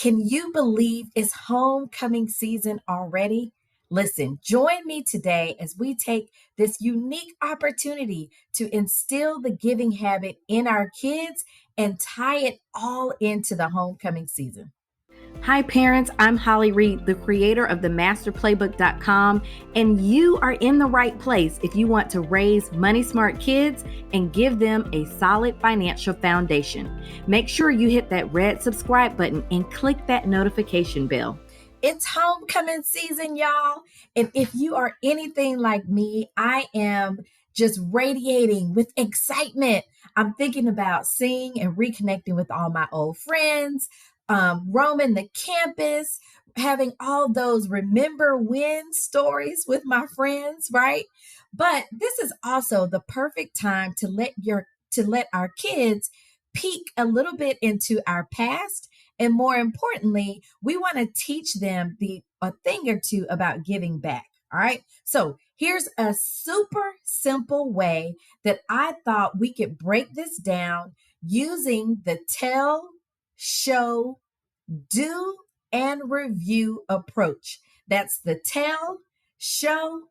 Can you believe it's homecoming season already? Listen, join me today as we take this unique opportunity to instill the giving habit in our kids and tie it all into the homecoming season. Hi, parents. I'm Holly Reid, the creator of the Master Playbook.com, and you are in the right place if you want to raise money smart kids and give them a solid financial foundation. Make sure you hit that red subscribe button and click that notification bell. It's homecoming season, y'all. And if you are anything like me, I am just radiating with excitement. I'm thinking about seeing and reconnecting with all my old friends, roaming the campus, having all those remember when stories with my friends, right? But this is also the perfect time to let our kids peek a little bit into our past. And more importantly, we want to teach them a thing or two about giving back. All right. So here's a super simple way that I thought we could break this down using the tell, show, do, and review approach. That's the tell, show,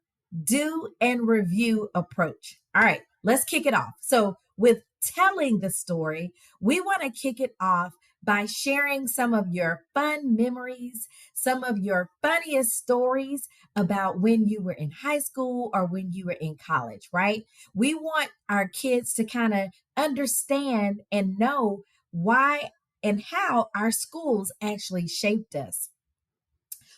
do, and review approach. All right, let's kick it off. So, with telling the story, we want to kick it off by sharing some of your fun memories, some of your funniest stories about when you were in high school or when you were in college, right? We want our kids to kind of understand and know why and how our schools actually shaped us.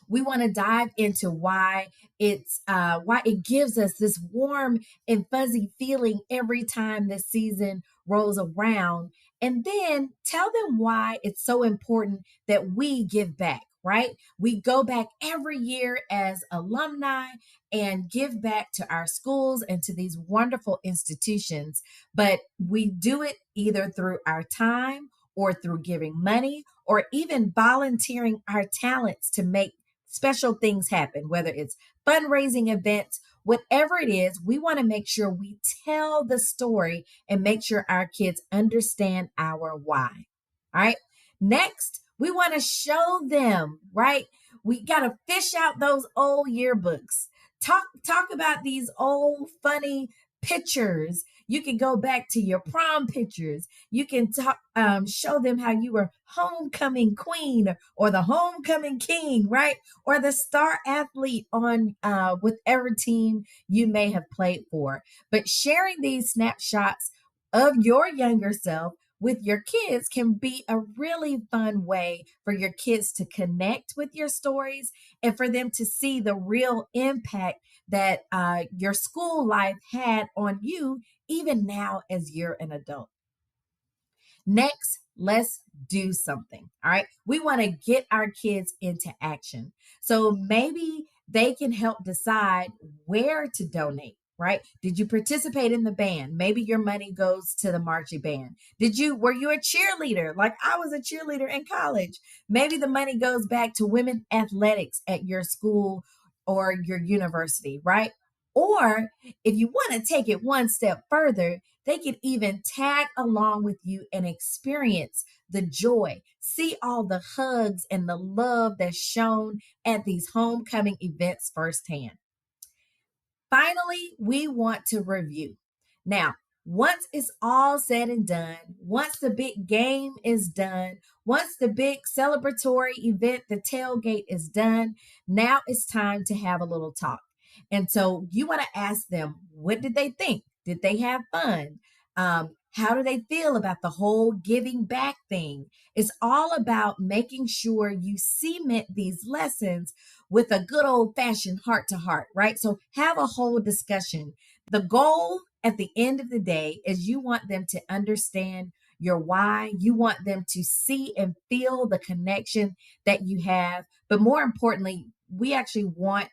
We want to dive into why it gives us this warm and fuzzy feeling every time this season rolls around, and then tell them why it's so important that we give back. Right? We go back every year as alumni and give back to our schools and to these wonderful institutions, but we do it either through our time or through giving money or even volunteering our talents to make special things happen, whether it's fundraising events, whatever it is. We want to make sure we tell the story and make sure our kids understand our why. All right. Next, we want to show them, right? We got to fish out those old yearbooks. Talk about these old funny pictures. You can go back to your prom pictures. You can show them how you were homecoming queen or the homecoming king, right? Or the star athlete on whatever team you may have played for. But sharing these snapshots of your younger self with your kids can be a really fun way for your kids to connect with your stories and for them to see the real impact that your school life had on you, even now as you're an adult. Next, let's do something. All right. We want to get our kids into action. So maybe they can help decide where to donate. Right? Did you participate in the band? Maybe your money goes to the marching band. Were you a cheerleader? Like I was a cheerleader in college. Maybe the money goes back to women athletics at your school or your university, right? Or if you want to take it one step further, they could even tag along with you and experience the joy, see all the hugs and the love that's shown at these homecoming events firsthand. Finally, we want to review. Now, once it's all said and done, once the big game is done, once the big celebratory event, the tailgate is done, now it's time to have a little talk. And so you want to ask them, what did they think? Did they have fun? How do they feel about the whole giving back thing? It's all about making sure you cement these lessons with a good old fashioned heart to heart, right? So have a whole discussion. The goal at the end of the day is you want them to understand your why. You want them to see and feel the connection that you have. But more importantly, we actually want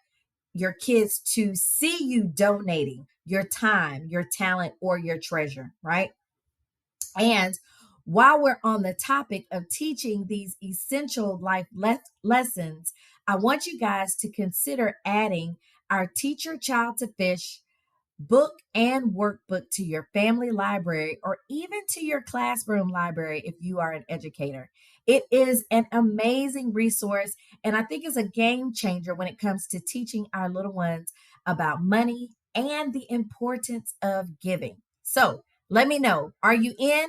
your kids to see you donating your time, your talent, or your treasure, right? And while we're on the topic of teaching these essential life lessons, I want you guys to consider adding our Teach Your Child to Fish book and workbook to your family library or even to your classroom library if you are an educator. It is an amazing resource, and I think it's a game changer when it comes to teaching our little ones about money and the importance of giving. So let me know, are you in?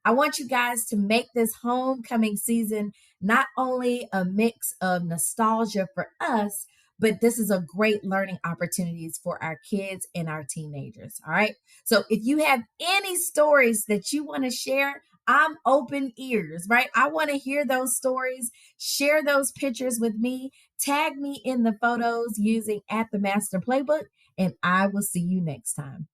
I want you guys to make this homecoming season not only a mix of nostalgia for us, but this is a great learning opportunities for our kids and our teenagers. All right. So if you have any stories that you want to share, I'm open ears, right? I want to hear those stories. Share those pictures with me. Tag me in the photos using at the Master Playbook, and I will see you next time.